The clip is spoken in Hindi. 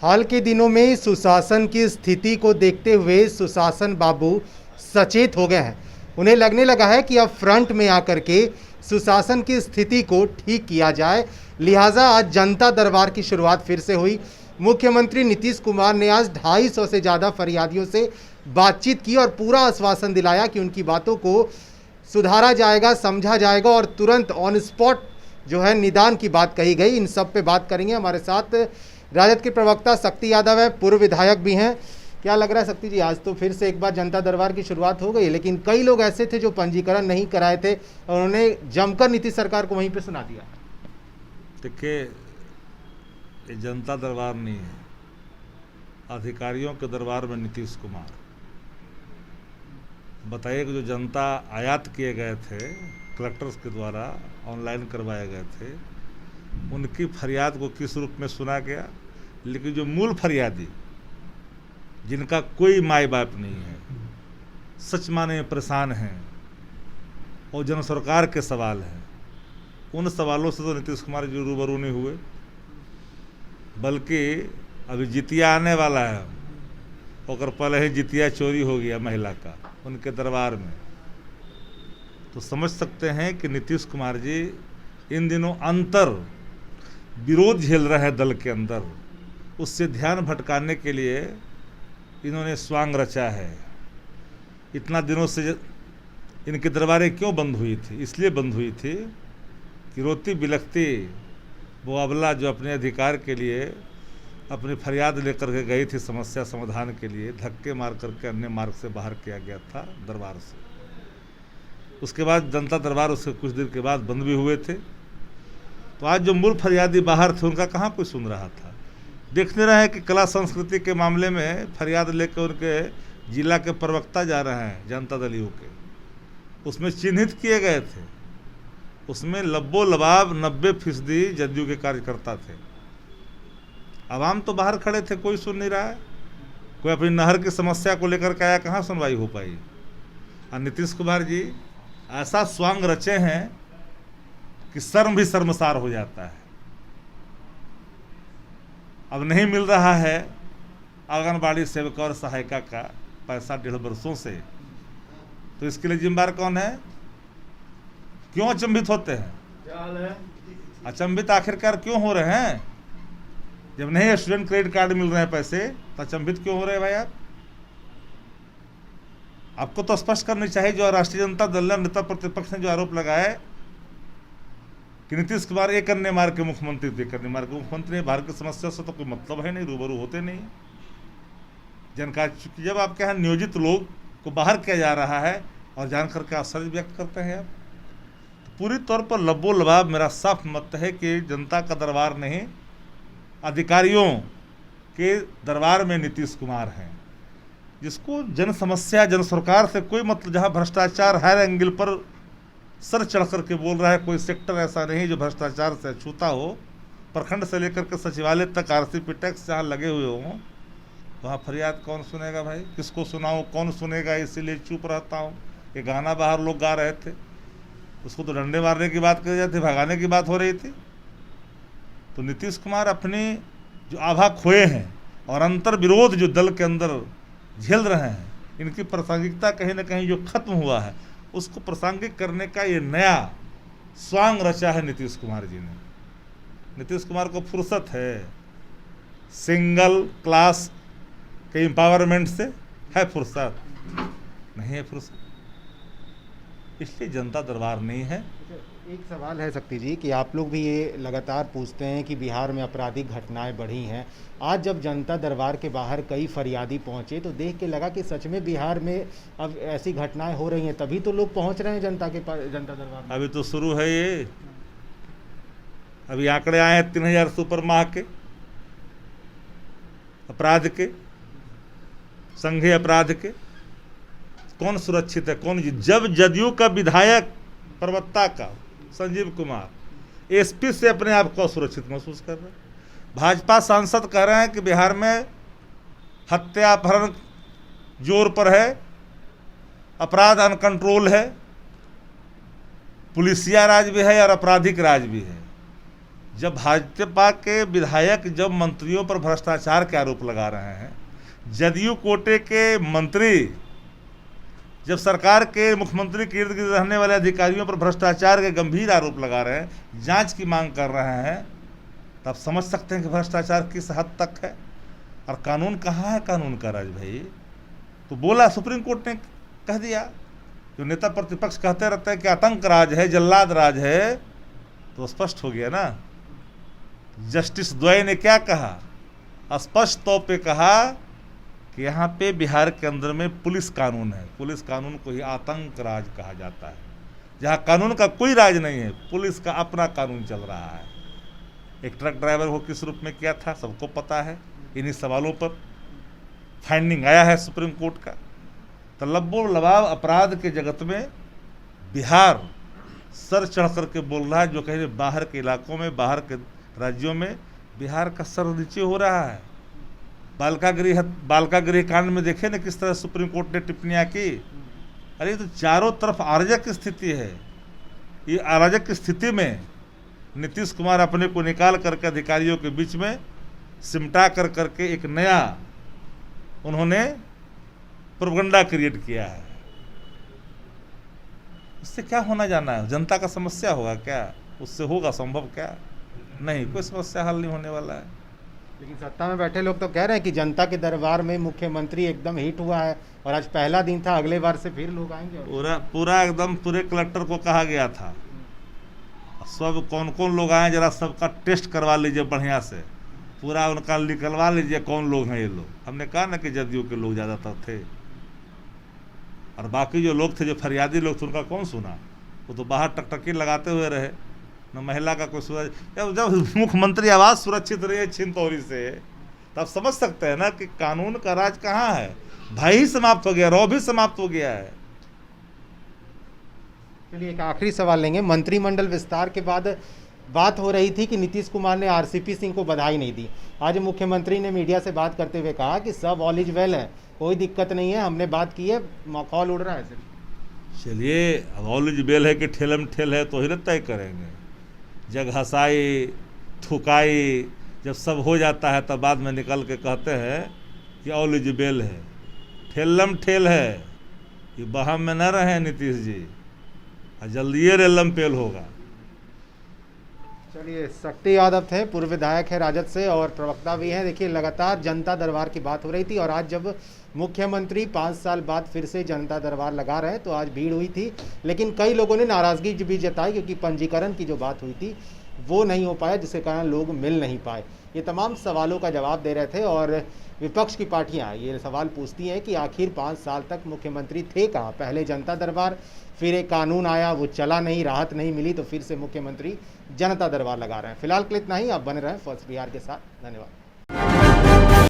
हाल के दिनों में सुशासन की स्थिति को देखते हुए सुशासन बाबू सचेत हो गए हैं। उन्हें लगने लगा है कि अब फ्रंट में आकर के सुशासन की स्थिति को ठीक किया जाए। लिहाजा आज जनता दरबार की शुरुआत फिर से हुई। मुख्यमंत्री नीतीश कुमार ने आज 250 से ज़्यादा फरियादियों से बातचीत की और पूरा आश्वासन दिलाया कि उनकी बातों को सुधारा जाएगा, समझा जाएगा और तुरंत ऑन स्पॉट जो है निदान की बात कही गई। इन सब पे बात करेंगे। हमारे साथ राजद के प्रवक्ता शक्ति यादव है, पूर्व विधायक भी हैं। क्या लग रहा है शक्ति जी, आज तो फिर से एक बार जनता दरबार की शुरुआत हो गई, लेकिन कई लोग ऐसे थे जो पंजीकरण नहीं कराए थे और उन्होंने जमकर नीतीश सरकार को वहीं पे सुना दिया। देखिए, ये जनता दरबार नहीं है, अधिकारियों के दरबार में नीतीश कुमार। बताइए कि जो जनता आयात किए गए थे कलेक्टर्स के द्वारा, ऑनलाइन करवाए गए थे, उनकी फरियाद को किस रूप में सुना गया। लेकिन जो मूल फरियादी, जिनका कोई माई बाप नहीं है, सच माने परेशान हैं और जन सरकार के सवाल हैं, उन सवालों से तो नीतीश कुमार जी रूबरू नहीं हुए। बल्कि अभी जितिया आने वाला है, और पहले ही जितिया चोरी हो गया महिला का उनके दरबार में। तो समझ सकते हैं कि नीतीश कुमार जी इन दिनों अंतर विरोध झेल रहे हैं दल के अंदर। उससे ध्यान भटकाने के लिए इन्होंने स्वांग रचा है। इतना दिनों से इनकी दरबारें क्यों बंद हुई थी? इसलिए बंद हुई थी कि रोती बिलखती वो अबला जो अपने अधिकार के लिए अपनी फरियाद लेकर के गई थी समस्या समाधान के लिए, धक्के मार करके अन्य मार्ग से बाहर किया गया था दरबार से। उसके बाद जनता दरबार उसके कुछ देर के बाद बंद भी हुए थे। तो आज जो मूल फरियादी बाहर थे, उनका कहाँ कोई सुन रहा था। देखने रहे हैं कि कला संस्कृति के मामले में फरियाद लेकर उनके जिला के प्रवक्ता जा रहे हैं जनता दलियों के, उसमें चिन्हित किए गए थे। उसमें लब्बो लबाब 90% जदयू के कार्यकर्ता थे। आवाम तो बाहर खड़े थे, कोई सुन नहीं रहा है। कोई अपनी नहर की समस्या को लेकर के आया, कहाँ सुनवाई हो पाई। और नीतीश कुमार जी ऐसा स्वांग रचे हैं कि शर्म भी शर्मसार हो जाता है। अब नहीं मिल रहा है आंगनबाड़ी सेवक और सहायिका का पैसा 1.5 वर्षों से, तो इसके लिए जिम्मेदार कौन है? क्यों अचंभित होते हैं? अचंभित आखिरकार क्यों हो रहे हैं? जब नहीं स्टूडेंट क्रेडिट कार्ड मिल रहे हैं पैसे, तो अचंभित क्यों हो रहे हैं भाई आप? आपको तो स्पष्ट करनी चाहिए। जो राष्ट्रीय जनता दल ने, नेता प्रतिपक्ष ने जो आरोप लगाए कि नीतीश कुमार एक अन्य मार्ग के मुख्यमंत्री थे, करने मार्ग के मुख्यमंत्री, भारत की समस्या से तो कोई मतलब है नहीं, रूबरू होते नहीं। जानकार, जब आपके यहाँ नियोजित लोग को बाहर किया जा रहा है और जान करके आश्चर्य व्यक्त करते हैं आप, तो पूरी तौर पर लब्बो लबाब मेरा साफ मत है कि जनता का दरबार नहीं, अधिकारियों के दरबार में नीतीश कुमार हैं। जिसको जन समस्या, जन सरकार से कोई मतलब, जहाँ भ्रष्टाचार हर एंगल पर सर चढ़ करके बोल रहा है, कोई सेक्टर ऐसा नहीं जो भ्रष्टाचार से छूता हो। प्रखंड से लेकर के सचिवालय तक आरसीपी टैक्स जहाँ लगे हुए हों, वहाँ फरियाद कौन सुनेगा भाई? किसको सुनाऊँ, कौन सुनेगा? इसीलिए चुप रहता हूँ। ये गाना बाहर लोग गा रहे थे, उसको तो डंडे मारने की बात करी जाती, भगाने की बात हो रही थी। तो नीतीश कुमार अपनी जो आभा खोए हैं और अंतर विरोध जो दल के अंदर झेल रहे हैं, इनकी प्रासंगिकता कहीं ना कहीं जो खत्म हुआ है, उसको प्रासंगिक करने का ये नया स्वांग रचा है नीतीश कुमार जी ने। नीतीश कुमार को फुर्सत है सिंगल क्लास के एम्पावरमेंट से? है फुर्सत? नहीं है फुर्सत। इसलिए जनता दरबार नहीं है। एक सवाल है शक्ति जी कि आप लोग भी ये लगातार पूछते हैं कि बिहार में आपराधिक घटनाएं बढ़ी हैं। आज जब जनता दरबार के बाहर कई फरियादी पहुंचे तो देख के लगा कि सच में बिहार में अब ऐसी घटनाएं हो रही हैं, तभी तो लोग पहुंच रहे हैं जनता दरबार में। अभी तो शुरू है ये। अभी आंकड़े आए हैं 3000 से ऊपर माह के अपराध के, संघीय अपराध के। कौन सुरक्षित है, कौन? जब जदयू का विधायक प्रवक्ता का संजीव कुमार एसपी से अपने आप को सुरक्षित महसूस कर रहे हैं। भाजपा सांसद कह रहे हैं कि बिहार में हत्या अपहरण जोर पर है, अपराध अनकंट्रोल है, पुलिसिया राज भी है और आपराधिक राज भी है। जब भाजपा के विधायक जब मंत्रियों पर भ्रष्टाचार के आरोप लगा रहे हैं, जदयू कोटे के मंत्री जब सरकार के मुख्यमंत्री के इर्द गिर्द रहने वाले अधिकारियों पर भ्रष्टाचार के गंभीर आरोप लगा रहे हैं, जांच की मांग कर रहे हैं, तब समझ सकते हैं कि भ्रष्टाचार किस हद तक है। और कानून कहाँ है कानून का राज भाई? तो बोला, सुप्रीम कोर्ट ने कह दिया। जो नेता प्रतिपक्ष कहते रहते हैं कि आतंक राज है, जल्लाद राज है, तो स्पष्ट हो गया ना। जस्टिस द्वय ने क्या कहा? स्पष्ट तौर पे कहा कि यहाँ पे बिहार के अंदर में पुलिस कानून है, पुलिस कानून को ही आतंक राज कहा जाता है। जहाँ कानून का कोई राज नहीं है, पुलिस का अपना कानून चल रहा है। एक ट्रक ड्राइवर को किस रूप में किया था सबको पता है। इन्हीं सवालों पर फाइंडिंग आया है सुप्रीम कोर्ट का। तो लब्बो लबाब अपराध के जगत में बिहार सर चढ़ करके बोल रहा है। जो कहीं बाहर के इलाकों में, बाहर के राज्यों में बिहार का सर नीचे हो रहा है। बालिका गृह कांड में देखे ना किस तरह सुप्रीम कोर्ट ने टिप्पणियां की। अरे तो चारों तरफ अराजक की स्थिति है। ये अराजक की स्थिति में नीतीश कुमार अपने को निकाल करके अधिकारियों के बीच में सिमटा कर करके एक नया उन्होंने प्रोपगंडा क्रिएट किया है। उससे क्या होना जाना है? जनता का समस्या होगा क्या? उससे होगा संभव क्या? नहीं, कोई समस्या हल नहीं होने वाला है। लेकिन सत्ता में बैठे लोग तो कह रहे हैं कि जनता के दरबार में मुख्यमंत्री एकदम हिट हुआ है और आज पहला दिन था, अगले बार से फिर लोग आएंगे। पूरा एकदम पूरे कलेक्टर को कहा गया था, सब कौन कौन लोग आए जरा सबका टेस्ट करवा लीजिए बढ़िया से, पूरा उनका निकलवा लीजिए कौन लोग हैं ये लोग। हमने कहा ना कि जदयू के लोग ज़्यादातर थे, और बाकी जो लोग थे, जो फरियादी लोग थे, उनका कौन सुना? वो तो बाहर टकटकी लगाते हुए रहे। न महिला का कोई जब मुख्यमंत्री आवाज़ सुरक्षित रही है छिंदौरी से, तब समझ सकते हैं ना कि कानून का राज कहाँ है। भय ही समाप्त हो गया, रौब भी समाप्त हो गया है। चलिए एक आखिरी सवाल लेंगे। मंत्रिमंडल विस्तार के बाद बात हो रही थी कि नीतीश कुमार ने आरसीपी सिंह को बधाई नहीं दी। आज मुख्यमंत्री ने मीडिया से बात करते हुए कहा कि सब ऑल इज वेल है, कोई दिक्कत नहीं है, हमने बात की है, मखौल उड़ रहा है सिर्फ। चलिए, अब ऑल इज वेल है कि ठेलम ठेल है तो ही तय करेंगे। जग हंसाई थुकाई जब सब हो जाता है तब बाद में निकल के कहते हैं कि ऑल इज वेल है। ठेलम ठेल है, ये बहम में न रहे नीतीश जी, और जल्दी रेलम पेल होगा। चलिए, शक्ति यादव थे, पूर्व विधायक है राजद से और प्रवक्ता भी हैं। देखिए, लगातार जनता दरबार की बात हो रही थी और आज जब मुख्यमंत्री 5 साल बाद फिर से जनता दरबार लगा रहे हैं तो आज भीड़ हुई थी। लेकिन कई लोगों ने नाराज़गी भी जताई क्योंकि पंजीकरण की जो बात हुई थी वो नहीं हो पाया, जिसके कारण लोग मिल नहीं पाए। ये तमाम सवालों का जवाब दे रहे थे और विपक्ष की पार्टियां ये सवाल पूछती हैं कि आखिर 5 साल तक मुख्यमंत्री थे कहाँ? पहले जनता दरबार, फिर एक कानून आया, वो चला नहीं, राहत नहीं मिली, तो फिर से मुख्यमंत्री जनता दरबार लगा रहे हैं। फिलहाल के लिए इतना ही। आप बने रहें फर्स्ट बिहार के साथ। धन्यवाद।